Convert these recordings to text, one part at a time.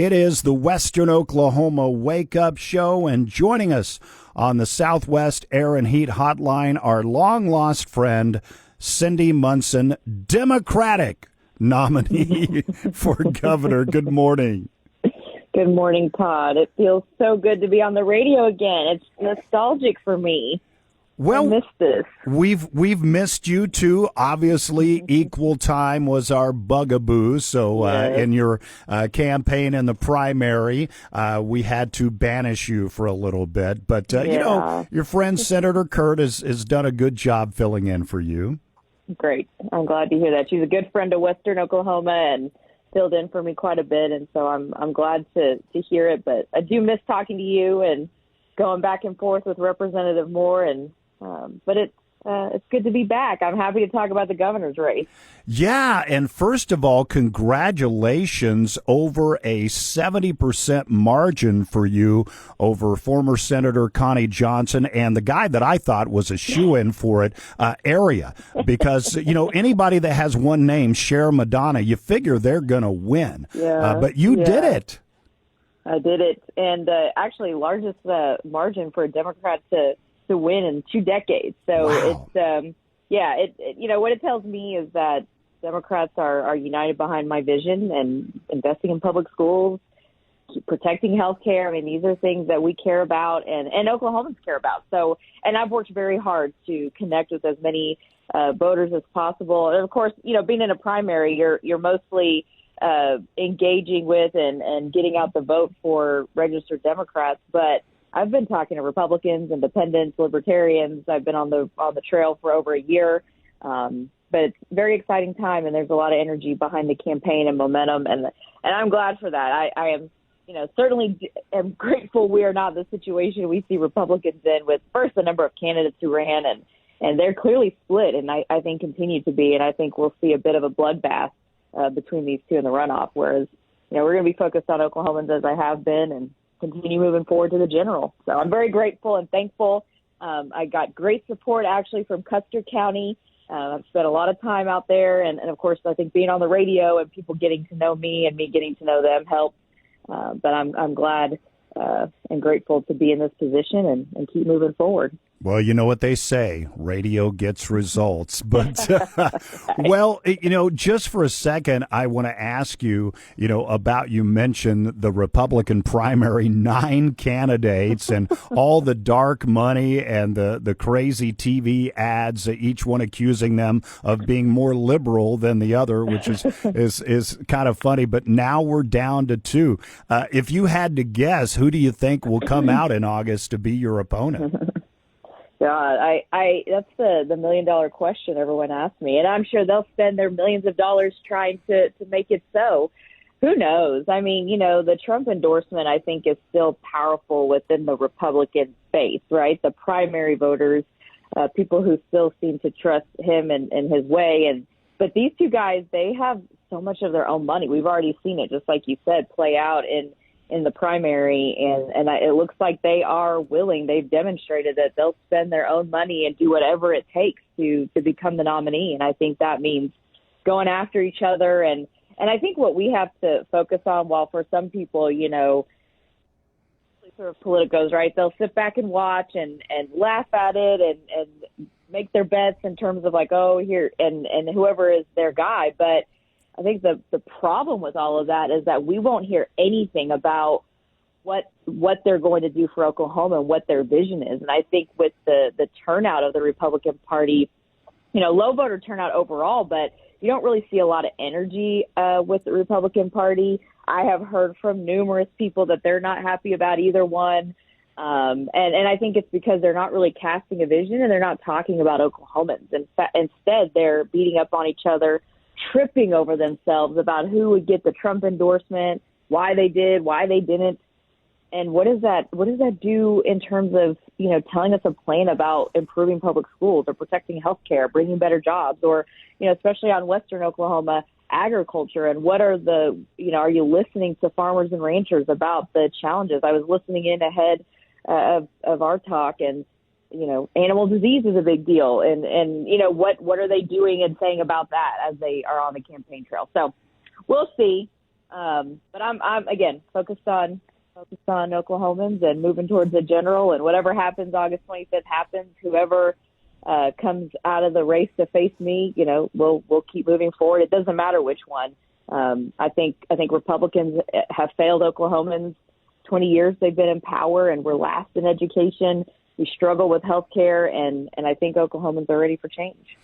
It is the Western Oklahoma Wake Up Show, and joining us on the Southwest Air and Heat Hotline, our long-lost friend, Cindy Munson, Democratic nominee for governor. Good morning. Good morning, Todd. It feels so good to be on the radio again. It's nostalgic for me. Well, I missed this. We've missed you too. Obviously, equal time was our bugaboo. So Yes. in your campaign in the primary, we had to banish you for a little bit. But you know, your friend Senator Kurt has done a good job filling in for you. Great. I'm glad to hear that. She's a good friend of Western Oklahoma and filled in for me quite a bit. And so I'm glad to hear it. But I do miss talking to you and going back and forth with Representative Moore. But it's good to be back. I'm happy to talk about the governor's race. Yeah, and first of all, congratulations over a 70% margin for you over former Senator Connie Johnson and the guy that I thought was a shoo-in for it, Area. Because, you know, anybody that has one name, Cher Madonna, you figure they're going to win. Yeah, but you did it. I did it. And actually, largest margin for a Democrat to win in 2 decades. So wow. It's, it you know, what it tells me is that Democrats are united behind my vision and investing in public schools, protecting health care. I mean, these are things that we care about and Oklahomans care about. So, and I've worked very hard to connect with as many voters as possible. And of course, you know, being in a primary, you're mostly engaging with and getting out the vote for registered Democrats. But I've been talking to Republicans, independents, libertarians. I've been on the trail for over a year. But it's a very exciting time, and there's a lot of energy behind the campaign and momentum, and I'm glad for that. I am, you know, certainly am grateful we are not in the situation we see Republicans in with, first, the number of candidates who ran, and they're clearly split, and I think continue to be, and I think we'll see a bit of a bloodbath between these two in the runoff, whereas, you know, we're going to be focused on Oklahomans as I have been and continue moving forward to the general. So I'm very grateful and thankful. I got great support actually from Custer County. I've spent a lot of time out there. And of course, I think being on the radio and people getting to know me and me getting to know them helps. But I'm glad and grateful to be in this position and keep moving forward. Well, you know what they say, radio gets results. But, well, you know, just for a second, I want to ask you, you know, about, you mentioned the Republican primary, 9 candidates and all the dark money and the crazy TV ads, each one accusing them of being more liberal than the other, which is kind of funny. But now we're down to 2. If you had to guess, who do you think will come out in August to be your opponent? God, I that's the $1 million question everyone asks me, and I'm sure they'll spend their millions of dollars trying to make it so. Who knows? I mean, you know, the Trump endorsement, I think, is still powerful within the Republican space, right? The primary voters, people who still seem to trust him and his way. But these two guys, they have so much of their own money. We've already seen it, just like you said, play out in the primary, and it looks like they are willing. They've demonstrated that they'll spend their own money and do whatever it takes to become the nominee. And I think that means going after each other. And I think what we have to focus on, while for some people, you know, sort of politicos, right, they'll sit back and watch and laugh at it and make their bets in terms of like, oh, here, and whoever is their guy. But I think the problem with all of that is that we won't hear anything about what they're going to do for Oklahoma and what their vision is. And I think with the turnout of the Republican Party, you know, low voter turnout overall, but you don't really see a lot of energy with the Republican Party. I have heard from numerous people that they're not happy about either one. And I think it's because they're not really casting a vision and they're not talking about Oklahomans. Instead, they're beating up on each other, tripping over themselves about who would get the Trump endorsement, why they did, why they didn't. And what does that do in terms of, you know, telling us a plan about improving public schools or protecting health care, bringing better jobs, or, you know, especially on Western Oklahoma, agriculture? And what are the, you know, are you listening to farmers and ranchers about the challenges? I was listening in ahead of our talk, and you know, animal disease is a big deal. And you know, what are they doing and saying about that as they are on the campaign trail? So we'll see. But I'm again focused on Oklahomans and moving towards the general, and whatever happens August 25th happens. Whoever comes out of the race to face me, we'll keep moving forward. It doesn't matter which one. I think Republicans have failed Oklahomans. 20 years they've been in power, and we're last in education. We struggle with health care, and I think Oklahomans are ready for change.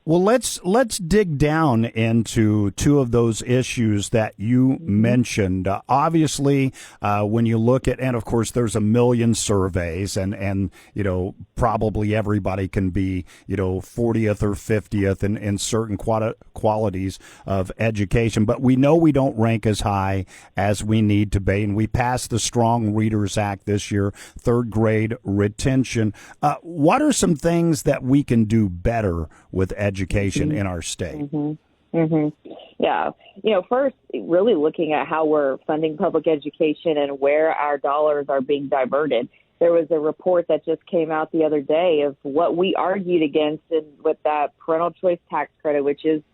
Well, let's dig down into two of those issues that you mentioned. Obviously, when you look at, and of course, there's a million surveys, and probably everybody can be 40th or 50th in certain qualities of education, but we know we don't rank as high as we need to be. And we passed the Strong Readers Act this year, third grade retention. What are some things that we can do better with education in our state? Yeah. First, really looking at how we're funding public education and where our dollars are being diverted. There was a report that just came out the other day of what we argued against with that parental choice tax credit, which is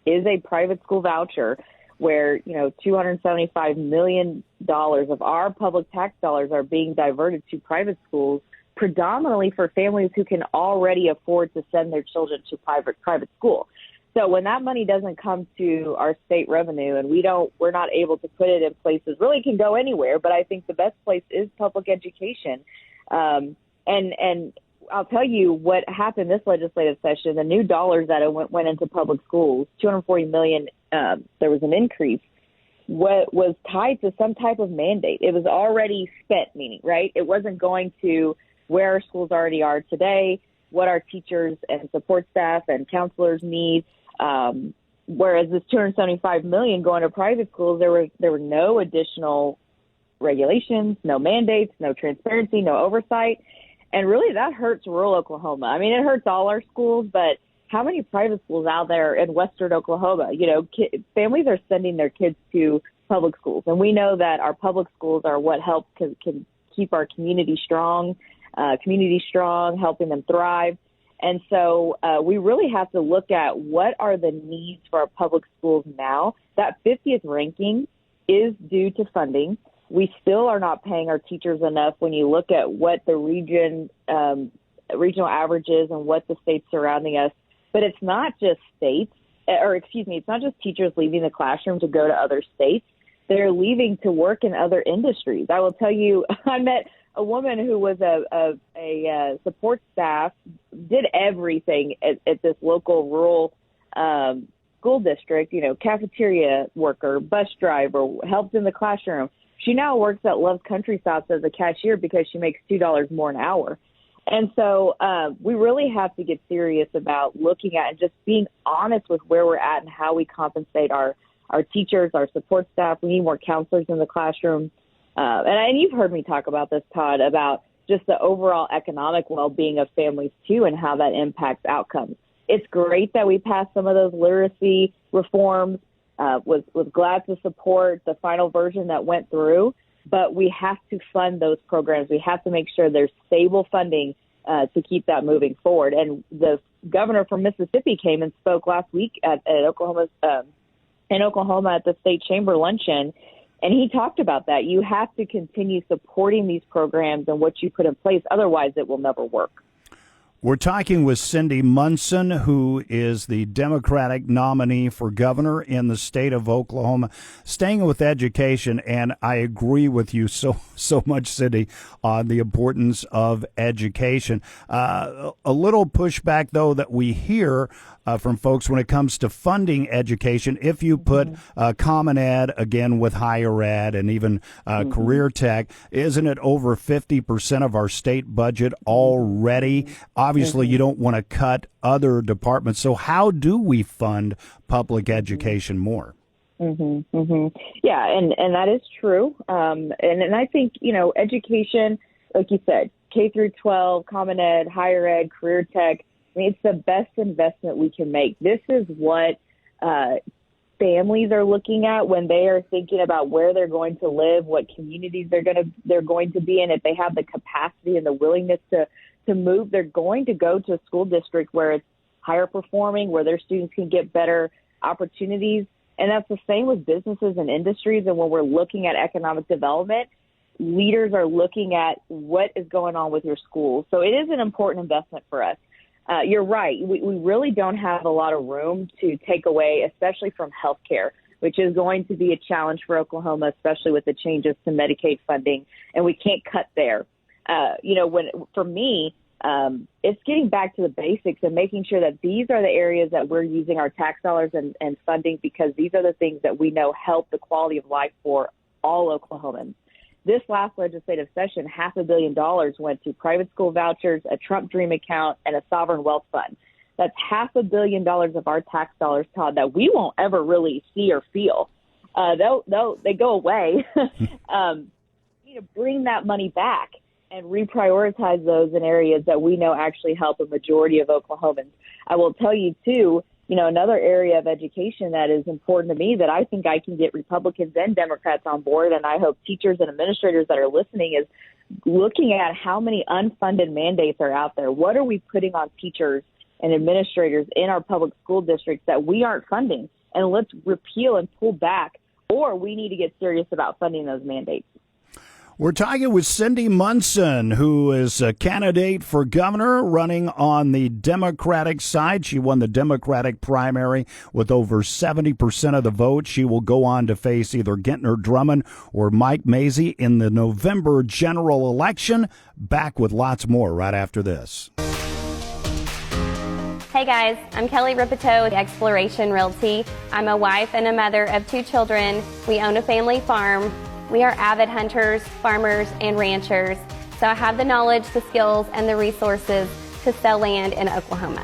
a private school voucher where, $275 million of our public tax dollars are being diverted to private schools, predominantly for families who can already afford to send their children to private school. So when that money doesn't come to our state revenue and we're not able to put it in places, really it can go anywhere, but I think the best place is public education. And I'll tell you what happened this legislative session. The new dollars that went into public schools, $240 million, there was an increase, what was tied to some type of mandate. It was already spent, meaning, right? It wasn't going to where our schools already are today, what our teachers and support staff and counselors need. Whereas this $275 million going to private schools, there were no additional regulations, no mandates, no transparency, no oversight. And really that hurts rural Oklahoma. I mean, it hurts all our schools, but how many private schools out there in western Oklahoma? Families are sending their kids to public schools. And we know that our public schools are what help can keep our community strong, helping them thrive. And so we really have to look at what are the needs for our public schools now. That 50th ranking is due to funding. We still are not paying our teachers enough when you look at what the regional average is and what the states surrounding us. But it's not just it's not just teachers leaving the classroom to go to other states. They're leaving to work in other industries. I will tell you, I met a woman who was a support staff, did everything at this local rural school district, cafeteria worker, bus driver, helped in the classroom. She now works at Love's Country Stops as a cashier because she makes $2 more an hour. And so we really have to get serious about looking at and just being honest with where we're at and how we compensate our teachers, our support staff. We need more counselors in the classroom. And you've heard me talk about this, Todd, about just the overall economic well-being of families, too, and how that impacts outcomes. It's great that we passed some of those literacy reforms, was glad to support the final version that went through, but we have to fund those programs. We have to make sure there's stable funding to keep that moving forward. And the governor from Mississippi came and spoke last week in Oklahoma at the state chamber luncheon, and he talked about that. You have to continue supporting these programs and what you put in place. Otherwise, it will never work. We're talking with Cindy Munson, who is the Democratic nominee for governor in the state of Oklahoma. Staying with education, and I agree with you so much, Cindy, on the importance of education. A little pushback, though, that we hear from folks when it comes to funding education. If you put Common Ed, again, with higher ed and even career tech, isn't it over 50% of our state budget already? Obviously, you don't want to cut other departments. So how do we fund public education more? Yeah, and that is true. And I think, education, like you said, K through 12, Common Ed, higher ed, career tech, I mean, it's the best investment we can make. This is what families are looking at when they are thinking about where they're going to live, what communities they're going to be in. If they have the capacity and the willingness to move, they're going to go to a school district where it's higher performing, where their students can get better opportunities. And that's the same with businesses and industries. And when we're looking at economic development, leaders are looking at what is going on with your schools. So it is an important investment for us. You're right. We really don't have a lot of room to take away, especially from healthcare, which is going to be a challenge for Oklahoma, especially with the changes to Medicaid funding. And we can't cut there. For me, it's getting back to the basics and making sure that these are the areas that we're using our tax dollars and funding, because these are the things that we know help the quality of life for all Oklahomans. This last legislative session, $500 million went to private school vouchers, a Trump Dream account, and a sovereign wealth fund. That's $500 million of our tax dollars, Todd, that we won't ever really see or feel. They go away. Bring that money back and reprioritize those in areas that we know actually help a majority of Oklahomans. I will tell you, too, another area of education that is important to me that I think I can get Republicans and Democrats on board, and I hope teachers and administrators that are listening, is looking at how many unfunded mandates are out there. What are we putting on teachers and administrators in our public school districts that we aren't funding? And let's repeal and pull back, or we need to get serious about funding those mandates. We're talking with Cindy Munson, who is a candidate for governor running on the Democratic side. She won the Democratic primary with over 70% of the vote. She will go on to face either Gentner Drummond or Mike Mazzei in the November general election. Back with lots more right after this. Hey guys, I'm Kelly Ripito with Exploration Realty. I'm a wife and a mother of 2 children. We own a family farm. We are avid hunters, farmers, and ranchers, so I have the knowledge, the skills, and the resources to sell land in Oklahoma.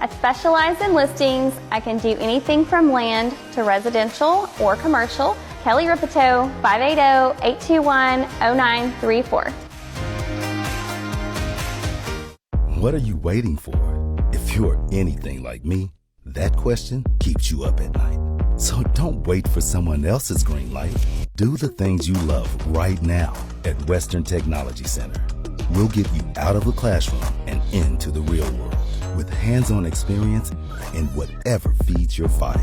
I specialize in listings. I can do anything from land to residential or commercial. Kelly Ripito, 580-821-0934. What are you waiting for? If you're anything like me, that question keeps you up at night. So don't wait for someone else's green light. Do the things you love right now at Western Technology Center. We'll get you out of the classroom and into the real world with hands-on experience in whatever feeds your fire.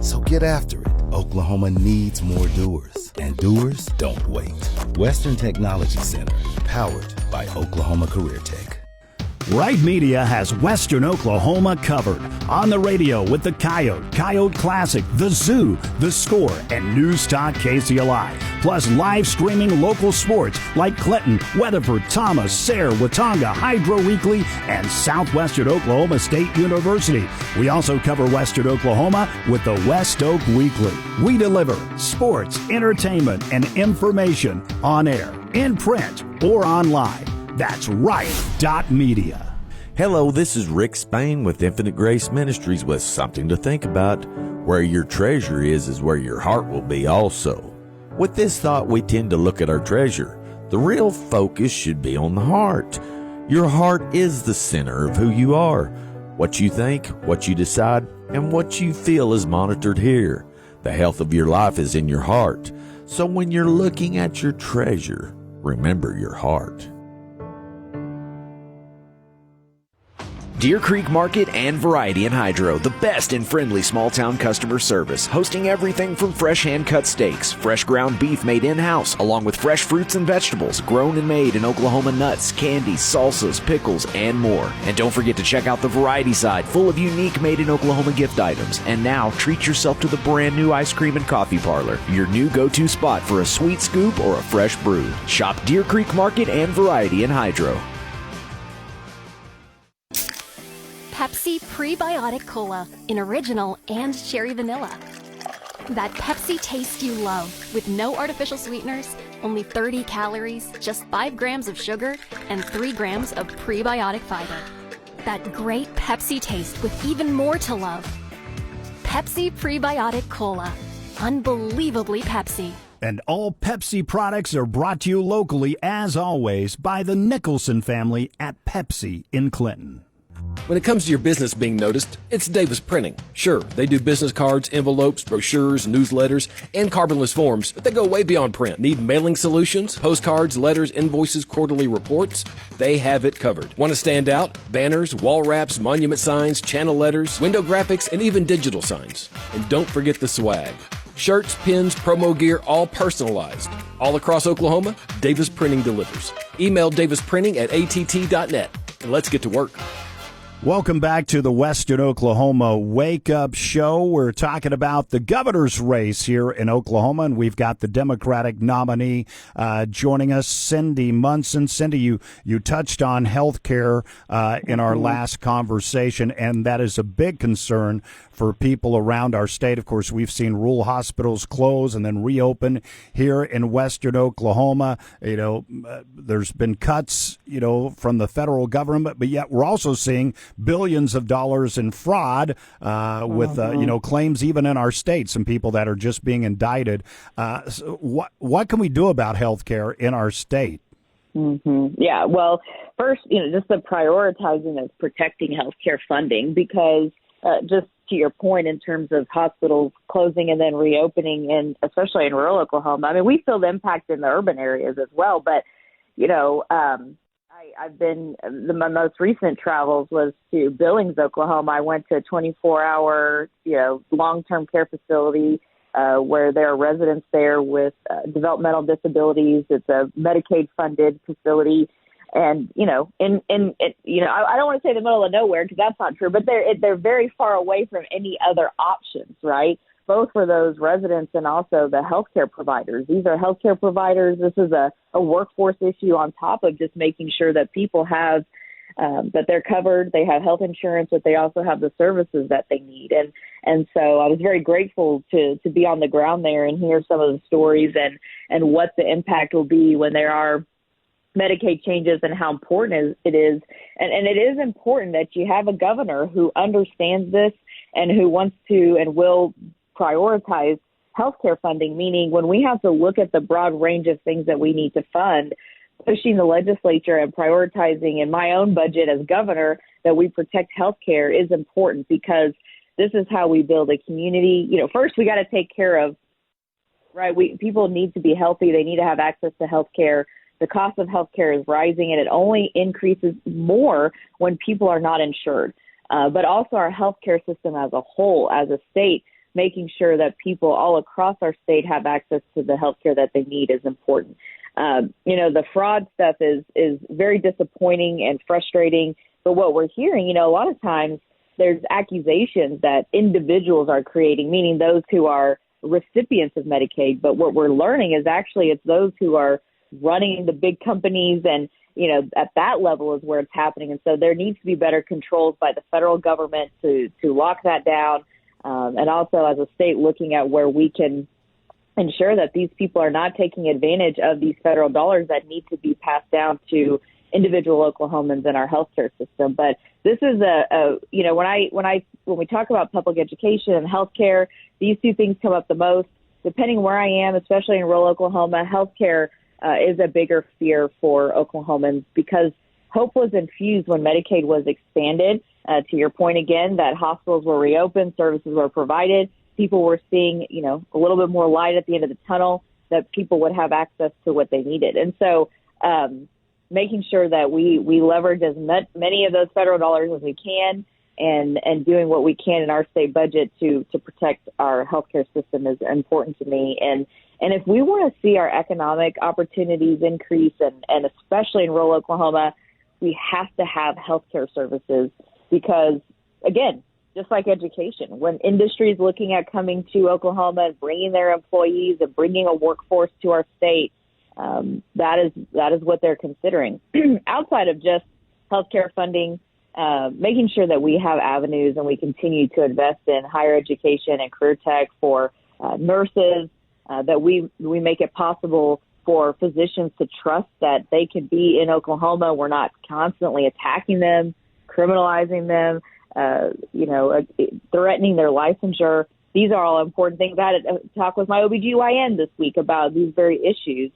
So get after it. Oklahoma needs more doers, and doers don't wait. Western Technology Center, powered by Oklahoma Career Tech. Wright Media has Western Oklahoma covered. On the radio with the Coyote Classic, The Zoo, The Score, and News Talk KCLI. Plus live streaming local sports like Clinton, Weatherford, Thomas, Sayre, Watonga, Hydro Weekly, and Southwestern Oklahoma State University. We also cover Western Oklahoma with the West Oak Weekly. We deliver sports, entertainment, and information on air, in print, or online. That's Wright.media. Hello, this is Rick Spain with Infinite Grace Ministries with something to think about. Where your treasure is where your heart will be also. With this thought, we tend to look at our treasure. The real focus should be on the heart. Your heart is the center of who you are. What you think, what you decide, and what you feel is monitored here. The health of your life is in your heart. So when you're looking at your treasure, remember your heart. Deer Creek Market and Variety in Hydro, the best in friendly small-town customer service, hosting everything from fresh hand-cut steaks, fresh ground beef made in-house, along with fresh fruits and vegetables, grown and made in Oklahoma nuts, candies, salsas, pickles, and more. And don't forget to check out the Variety side, full of unique made-in-Oklahoma gift items. And now, treat yourself to the brand-new ice cream and coffee parlor, your new go-to spot for a sweet scoop or a fresh brew. Shop Deer Creek Market and Variety in Hydro. Pepsi Prebiotic Cola in original and cherry vanilla. That Pepsi taste you love with no artificial sweeteners, only 30 calories, just 5 grams of sugar, and 3 grams of prebiotic fiber. That great Pepsi taste with even more to love. Pepsi Prebiotic Cola. Unbelievably Pepsi. And all Pepsi products are brought to you locally, as always, by the Nicholson family at Pepsi in Clinton. When it comes to your business being noticed, it's Davis Printing. Sure, they do business cards, envelopes, brochures, newsletters, and carbonless forms, but they go way beyond print. Need mailing solutions, postcards, letters, invoices, quarterly reports? They have it covered. Want to stand out? Banners, wall wraps, monument signs, channel letters, window graphics, and even digital signs. And don't forget the swag. Shirts, pins, promo gear, all personalized. All across Oklahoma, Davis Printing delivers. Email davisprinting@att.net, and let's get to work. Welcome back to the Western Oklahoma Wake Up Show. We're talking about the governor's race here in Oklahoma, and we've got the Democratic nominee joining us, Cindy Munson. Cindy, you touched on health care in our last conversation, and that is a big concern for people around our state. Of course, we've seen rural hospitals close and then reopen here in Western Oklahoma. There's been cuts, from the federal government, but yet we're also seeing billions of dollars in fraud with claims even in our state. Some people that are just being indicted. So what can we do about health care in our state? Yeah, well, first, just the prioritizing of protecting healthcare funding, because just to your point in terms of hospitals closing and then reopening, and especially in rural Oklahoma, I mean, we feel the impact in the urban areas as well. But, I've been, my most recent travels was to Billings, Oklahoma. I went to a 24-hour, long-term care facility where there are residents there with developmental disabilities. It's a Medicaid-funded facility. And, I don't want to say the middle of nowhere because that's not true, but they're very far away from any other options, right? Both for those residents and also the healthcare providers. These are healthcare providers. This is a workforce issue on top of just making sure that people have, that they're covered, they have health insurance, but they also have the services that they need. And so I was very grateful to be on the ground there and hear some of the stories and what the impact will be when there are Medicaid changes and how important it is. And it is important that you have a governor who understands this and who wants to and will prioritize healthcare funding, meaning when we have to look at the broad range of things that we need to fund, pushing the legislature and prioritizing in my own budget as governor that we protect healthcare is important, because this is how we build a community. First we got to take care of, right? People need to be healthy. They need to have access to healthcare. The cost of healthcare is rising, and it only increases more when people are not insured. But also our healthcare system as a whole, as a state, making sure that people all across our state have access to the healthcare that they need is important. The fraud stuff is very disappointing and frustrating. But what we're hearing, a lot of times there's accusations that individuals are creating, meaning those who are recipients of Medicaid. But what we're learning is actually it's those who are running the big companies, and at that level is where it's happening. And so there needs to be better controls by the federal government to lock that down, and also as a state looking at where we can ensure that these people are not taking advantage of these federal dollars that need to be passed down to individual Oklahomans in our healthcare system. But this is when we talk about public education and healthcare, these two things come up the most. Depending where I am, especially in rural Oklahoma, healthcare is a bigger fear for Oklahomans, because hope was infused when Medicaid was expanded. To your point again, that hospitals were reopened, services were provided, people were seeing, a little bit more light at the end of the tunnel, that people would have access to what they needed. And so making sure that we leverage as many of those federal dollars as we can, and doing what we can in our state budget to protect our healthcare system is important to me. And if we want to see our economic opportunities increase, and especially in rural Oklahoma, we have to have healthcare services, because, again, just like education, when industry is looking at coming to Oklahoma and bringing their employees and bringing a workforce to our state, that is what they're considering. Outside of just healthcare funding, making sure that we have avenues and we continue to invest in higher education and career tech for nurses, that we make it possible for physicians to trust that they can be in Oklahoma. We're not constantly attacking them, criminalizing them, threatening their licensure. These are all important things. I had a talk with my OBGYN this week about these very issues.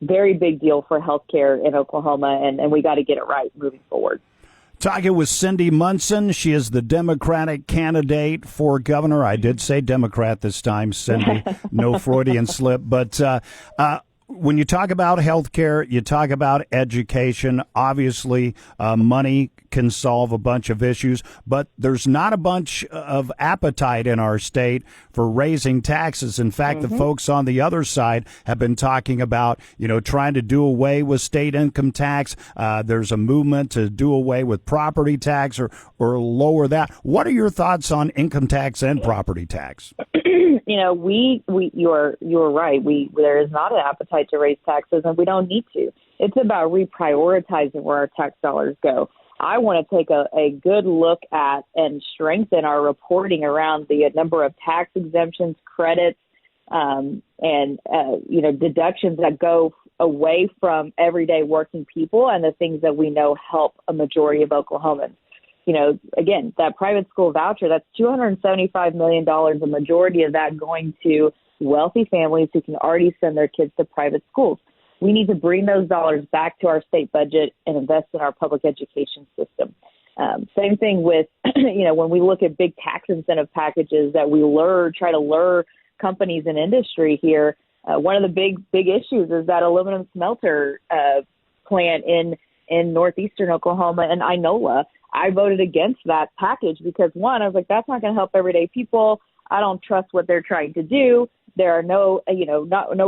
Very big deal for healthcare in Oklahoma, and we got to get it right moving forward. Talking with Cindy Munson. She is the Democratic candidate for governor. I did say Democrat this time, Cindy. No Freudian slip. But when you talk about health care, you talk about education. Obviously, money can solve a bunch of issues, but there's not a bunch of appetite in our state for raising taxes. In fact, the folks on the other side have been talking about, trying to do away with state income tax. There's a movement to do away with property tax or lower that. What are your thoughts on income tax and property tax? You're right. There is not an appetite to raise taxes, and we don't need to. It's about reprioritizing where our tax dollars go. I want to take a good look at and strengthen our reporting around the number of tax exemptions, credits, and deductions that go away from everyday working people and the things that we know help a majority of Oklahomans. Again, that private school voucher, that's $275 million, the majority of that going to wealthy families who can already send their kids to private schools. We need to bring those dollars back to our state budget and invest in our public education system. Same thing with, when we look at big tax incentive packages that we try to lure companies and industry here. One of the big issues is that aluminum smelter plant in northeastern Oklahoma and Inola. I voted against that package because, one, I was like, that's not going to help everyday people. I don't trust what they're trying to do. There are no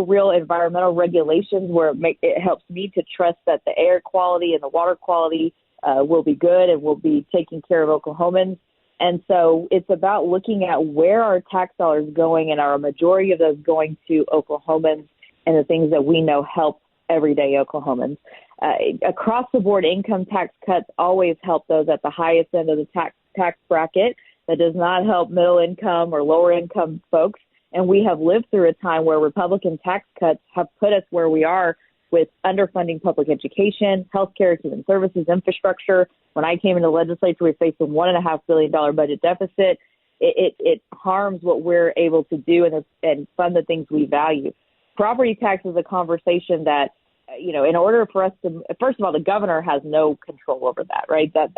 real environmental regulations where it helps me to trust that the air quality and the water quality will be good and will be taking care of Oklahomans. And so it's about looking at where our tax dollars going, and are a majority of those going to Oklahomans and the things that we know help everyday Oklahomans. Across the board, income tax cuts always help those at the highest end of the tax bracket. That does not help middle income or lower income folks. And we have lived through a time where Republican tax cuts have put us where we are with underfunding public education, healthcare, human services, infrastructure. When I came into the legislature, we faced a $1.5 billion budget deficit. It harms what we're able to do and fund the things we value. Property tax is a conversation that, in order for us to, first of all, the governor has no control over that, right? That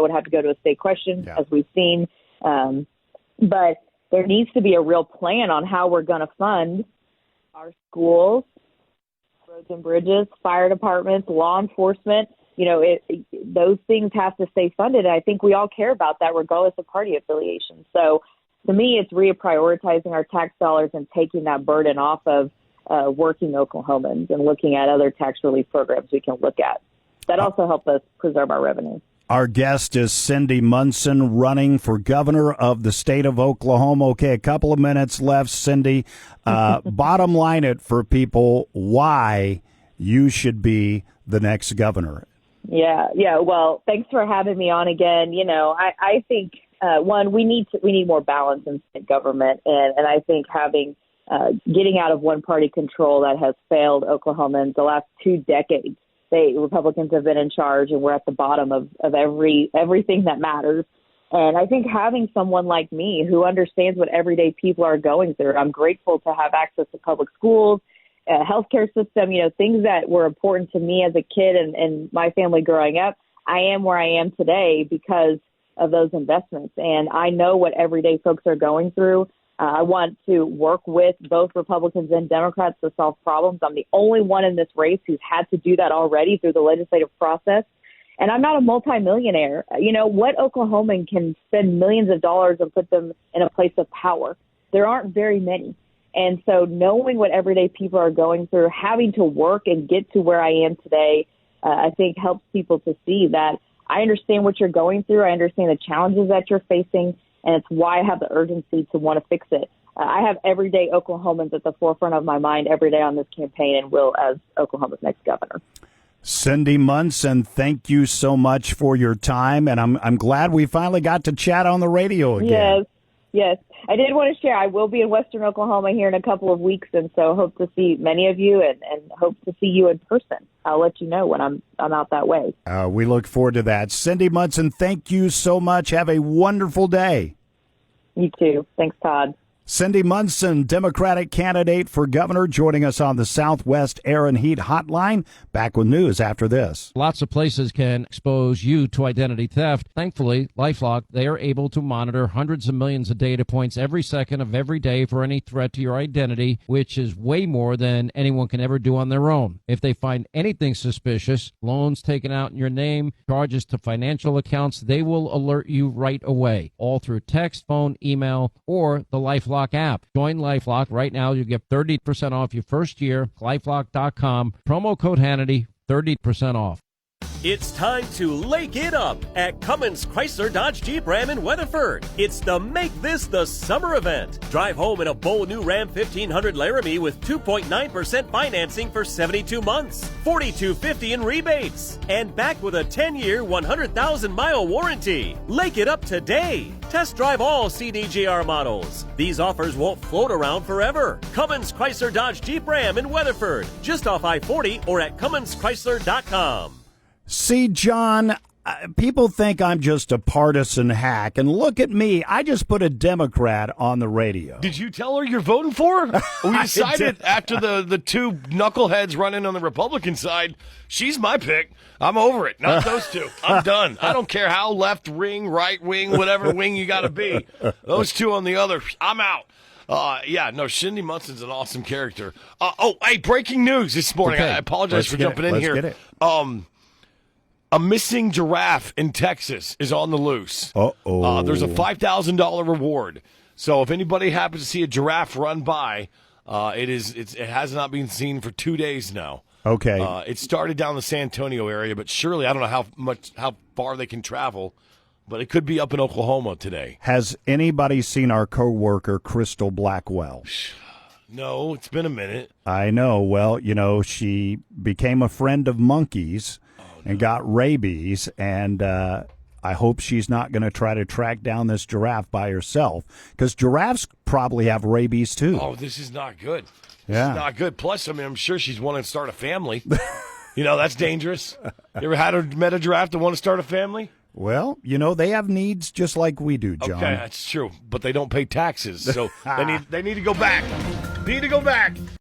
would have to go to a state question, as we've seen. But there needs to be a real plan on how we're going to fund our schools, roads and bridges, fire departments, law enforcement. Those things have to stay funded. And I think we all care about that regardless of party affiliation. So to me, it's reprioritizing our tax dollars and taking that burden off of working Oklahomans and looking at other tax relief programs we can look at. That also helps us preserve our revenue. Our guest is Cindy Munson, running for governor of the state of Oklahoma. Okay, a couple of minutes left, Cindy. Bottom line it for people, why you should be the next governor. Yeah. Well, thanks for having me on again. I think, one, we need more balance in state government. And I think getting out of one-party control that has failed Oklahomans the last 2 decades. Republicans have been in charge, and we're at the bottom of everything that matters. And I think having someone like me who understands what everyday people are going through, I'm grateful to have access to public schools, healthcare system, things that were important to me as a kid and my family growing up. I am where I am today because of those investments. And I know what everyday folks are going through. I want to work with both Republicans and Democrats to solve problems. I'm the only one in this race who's had to do that already through the legislative process. And I'm not a multimillionaire. What Oklahoman can spend millions of dollars and put them in a place of power? There aren't very many. And so knowing what everyday people are going through, having to work and get to where I am today, I think helps people to see that I understand what you're going through. I understand the challenges that you're facing. And it's why I have the urgency to want to fix it. I have everyday Oklahomans at the forefront of my mind every day on this campaign, and will as Oklahoma's next governor. Cindy Munson, thank you so much for your time, and I'm glad we finally got to chat on the radio again. Yes. I did want to share, I will be in Western Oklahoma here in a couple of weeks, and so hope to see many of you and hope to see you in person. I'll let you know when I'm out that way. We look forward to that. Cindy Munson, thank you so much. Have a wonderful day. You too. Thanks, Todd. Cindy Munson, Democratic candidate for governor, joining us on the Southwest Air and Heat Hotline. Back with news after this. Lots of places can expose you to identity theft. Thankfully, LifeLock, they are able to monitor hundreds of millions of data points every second of every day for any threat to your identity, which is way more than anyone can ever do on their own. If they find anything suspicious, loans taken out in your name, charges to financial accounts, they will alert you right away, all through text, phone, email, or the LifeLock app. Join LifeLock right now. You get 30% off your first year. LifeLock.com. Promo code Hannity, 30% off. It's time to lake it up at Cummins Chrysler Dodge Jeep Ram in Weatherford. It's the Make This the Summer event. Drive home in a bold new Ram 1500 Laramie with 2.9% financing for 72 months, $4,250 in rebates, and back with a 10-year, 100,000-mile warranty. Lake it up today. Test drive all CDJR models. These offers won't float around forever. Cummins Chrysler Dodge Jeep Ram in Weatherford, just off I-40 or at CumminsChrysler.com. See, John, people think I'm just a partisan hack, and look at me. I just put a Democrat on the radio. Did you tell her you're voting for her? We decided after the two knuckleheads running on the Republican side, she's my pick. I'm over it. Not those two. I'm done. I don't care how left wing, right wing, whatever wing you got to be. Those two on the other, I'm out. Cindy Munson's an awesome character. Hey, breaking news this morning. Okay. I apologize for jumping in here. Let's get it. A missing giraffe in Texas is on the loose. Uh-oh. There's a $5,000 reward. So if anybody happens to see a giraffe run by, it has not been seen for 2 days now. Okay. It started down the San Antonio area, but surely I don't know how far they can travel, but it could be up in Oklahoma today. Has anybody seen our coworker Crystal Blackwell? No, it's been a minute. I know. Well, she became a friend of monkeys and got rabies, and I hope she's not going to try to track down this giraffe by herself, because giraffes probably have rabies too. Oh, this is not good. Yeah. This is not good. Plus, I'm sure she's wanting to start a family. That's dangerous. You ever met a giraffe that want to start a family? Well, they have needs just like we do, John. Okay, that's true, but they don't pay taxes, so they need to go back. Need to go back.